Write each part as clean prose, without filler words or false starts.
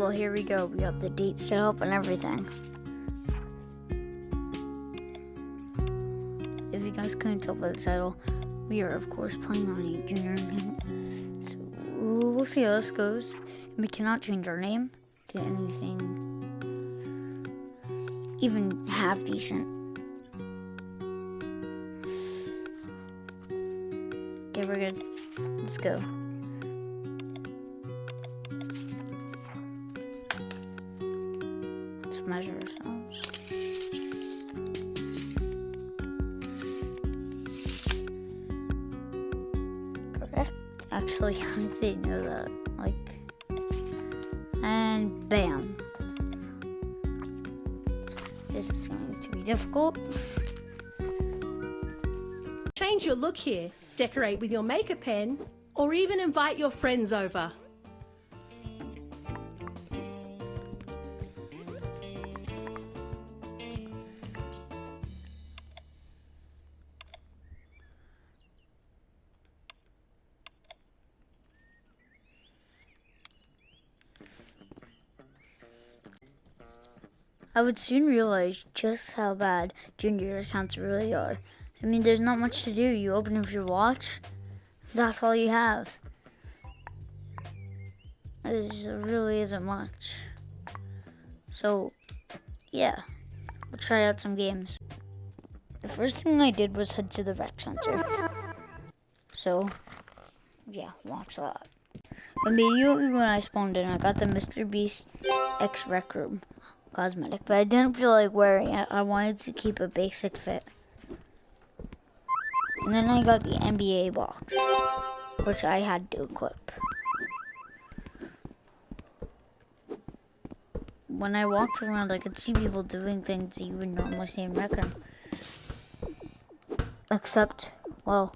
well, here we go. We have the date set up and everything. If you guys couldn't tell by the title, we are, of course, playing on a junior account. So, we'll see how this goes. We cannot change our name to anything even half decent. Okay, we're good. Let's go. Let's measure ourselves. Correct. Actually, I didn't know that. And bam. This is going to be difficult. Change your look here, decorate with your makeup pen, or even invite your friends over. I would soon realize just how bad junior accounts really are. I mean, there's not much to do. You open up your watch, that's all you have. There really isn't much. So, yeah, we'll try out some games. The first thing I did was head to the rec center. So, yeah, watch that. Immediately when I spawned in, I got the Mr. Beast X Rec Room cosmetic, but I didn't feel like wearing it. I wanted to keep a basic fit. And then I got the NBA box, which I had to equip. When I walked around, I could see people doing things that you would normally see in Rec Room. Except, well,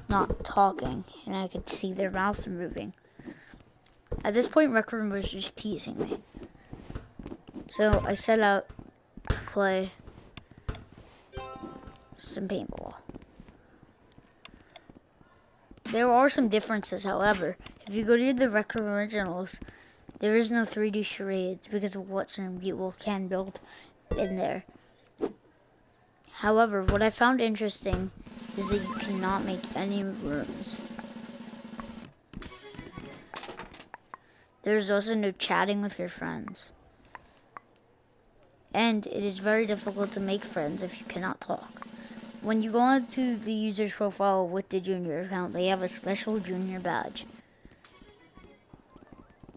not talking, and I could see their mouths moving. At this point, Rec Room was just teasing me. So I set out to play some paintball. There are some differences, however. If you go to the Rec Room Originals, there is no 3D charades because of what certain people can build in there. However, what I found interesting is that you cannot make any rooms. There's also no chatting with your friends. And it is very difficult to make friends if you cannot talk. When you go onto the user's profile with the junior account, they have a special junior badge.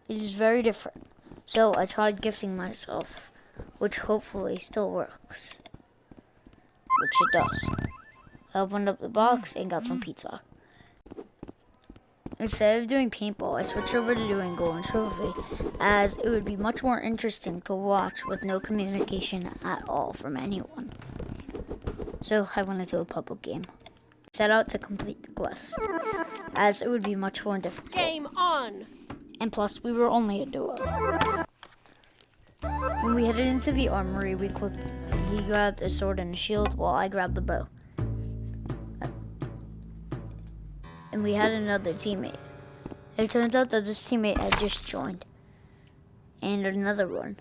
It is very different. So I tried gifting myself, which hopefully still works. Which it does. I opened up the box and got some pizza. Instead of doing paintball, I switched over to doing Golden Trophy, as it would be much more interesting to watch with no communication at all from anyone. So I went into a public game. Set out to complete the quest, as it would be much more difficult. Game on! And plus, we were only a duo. When we headed into the armory, he grabbed a sword and a shield while I grabbed the bow. And we had another teammate. It turns out that this teammate had just joined. And another one.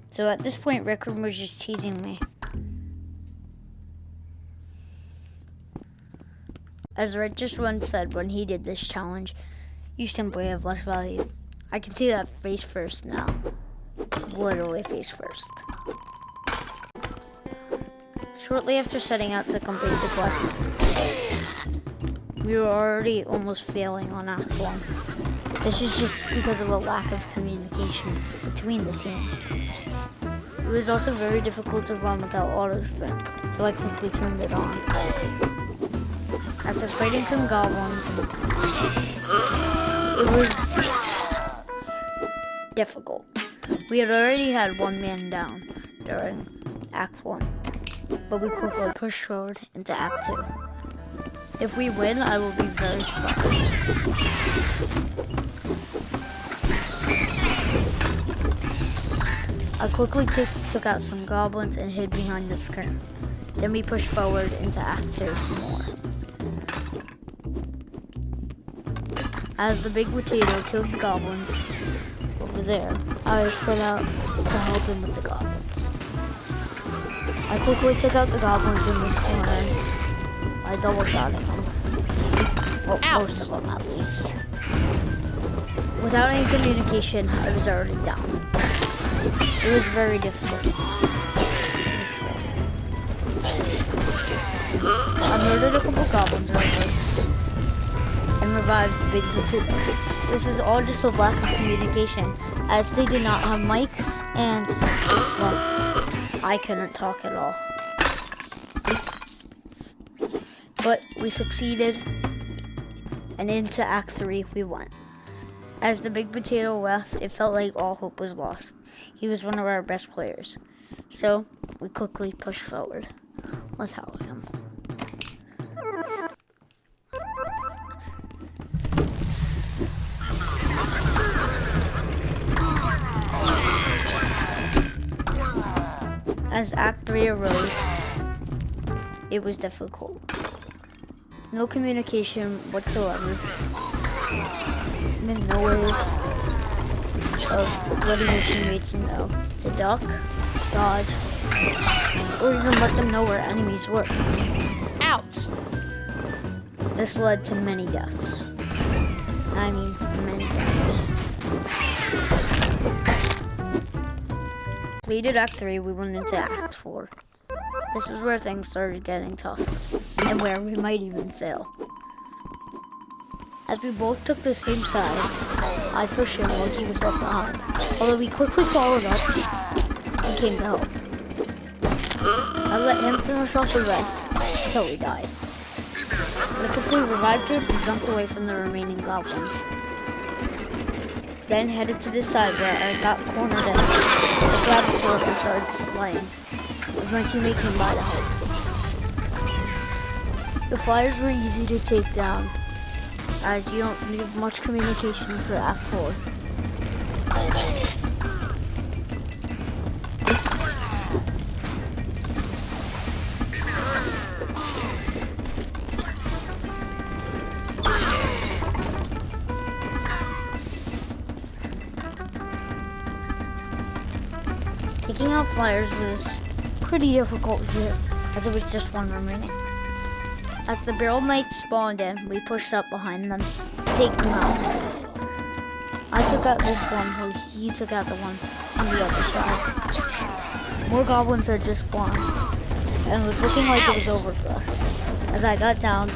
So at this point, Rec Room was just teasing me. As Red just once said when he did this challenge, you simply have less value. I can see that face first now. Literally face first. Shortly after setting out to complete the quest, we were already almost failing on Act 1. This is just because of a lack of communication between the team. It was also very difficult to run without auto sprint, so I quickly turned it on. After fighting some goblins, it was difficult. We had already had one man down during Act 1, but we quickly pushed forward into Act 2. If we win, I will be very surprised. I quickly took out some goblins and hid behind the curtain. Then we pushed forward into Act 2 more. As the big potato killed the goblins over there, I set out to help him with the goblins. I quickly took out the goblins in this corner by double shotting them. Well, most of them at least. Without any communication, I was already down. It was very difficult. I murdered a couple goblins right there and revived the big potato. This is all just a lack of communication, as they did not have mics and, well, I couldn't talk at all. But we succeeded, and into Act 3 we went. As the big potato left, it felt like all hope was lost. He was one of our best players. So we quickly pushed forward without him. As Act 3 arose, it was difficult. No communication whatsoever. No ways of letting your teammates know to duck, dodge, or even let them know where enemies were. Out! This led to many deaths. I mean, many deaths. Completed Act 3, we went into Act 4. This was where things started getting tough, and where we might even fail. As we both took the same side, I pushed him while he was left behind, although he quickly followed up and came to help. I let him finish off the rest until he died. I quickly revived him and jumped away from the remaining goblins. Then headed to this side where I got cornered in. I grabbed a sword and started slaying, as my teammate came by to help. The flyers were easy to take down, as you don't need much communication for Act 4. Taking out flyers was pretty difficult here, as there was just one remaining. As the Barrel Knights spawned in, we pushed up behind them to take them out. I took out this one while he took out the one on the other side. More goblins had just spawned, and it was looking like it was over for us. As I got down,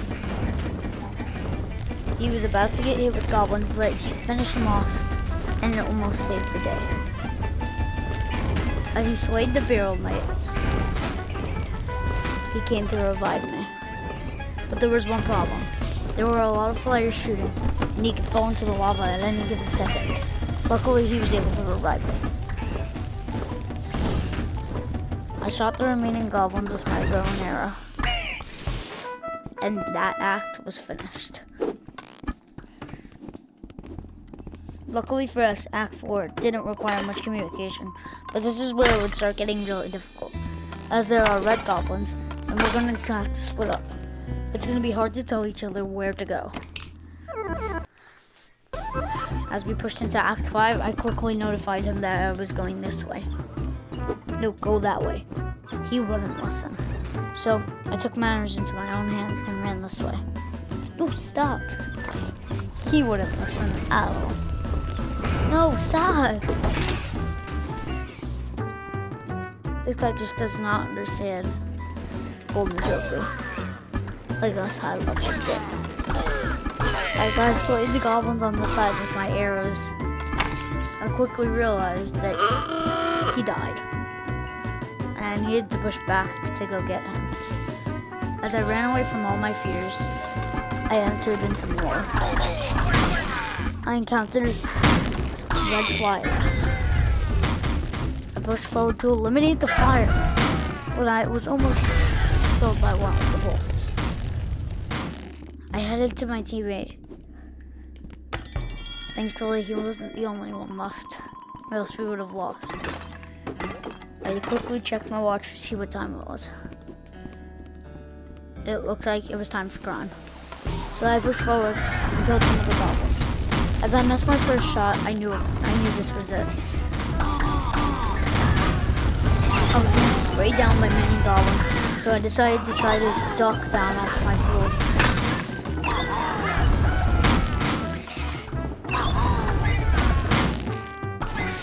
he was about to get hit with goblins, but he finished him off, and it almost saved the day. As he slayed the Barrel Knights, he came to revive me. But there was one problem. There were a lot of flyers shooting, and he could fall into the lava at any given second. Luckily, he was able to revive me. I shot the remaining goblins with my bow and arrow, and that act was finished. Luckily for us, Act 4 didn't require much communication, but this is where it would start getting really difficult, as there are red goblins, and we're going to have to split up. It's going to be hard to tell each other where to go. As we pushed into Act 5, I quickly notified him that I was going this way. No, go that way. He wouldn't listen. So, I took matters into my own hand and ran this way. No, stop. He wouldn't listen at all. No, stop. This guy just does not understand Golden Joker. Like us high levels did. As I slayed the goblins on the side with my arrows, I quickly realized that he died, and I needed to push back to go get him. As I ran away from all my fears, I entered into more. I encountered red flyers. I pushed forward to eliminate the fire, but I was almost killed by one of the bullets. I headed to my teammate. Thankfully, he wasn't the only one left, or else we would have lost. I quickly checked my watch to see what time it was. It looked like it was time for grind. So I pushed forward and killed some of the goblins. As I missed my first shot, I knew this was it. I was being sprayed down by many goblins, so I decided to try to duck down onto my floor.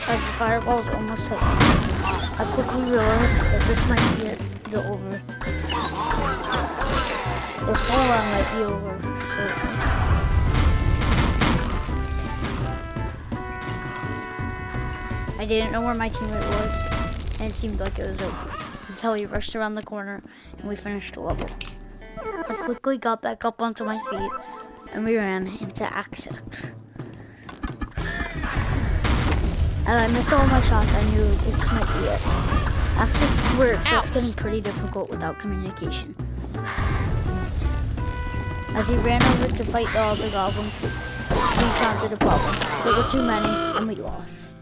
As the fireballs almost hit me, I quickly realized that this might be the over. The whole round might be over shortly. I didn't know where my teammate was, and it seemed like it was over, until he rushed around the corner and we finished the level. I quickly got back up onto my feet, and we ran into Act 6. As I missed all my shots, I knew this might be it. Act 6 works, so it's getting pretty difficult without communication. As he ran over to fight the other goblins, we encountered a problem. There were too many, and we lost.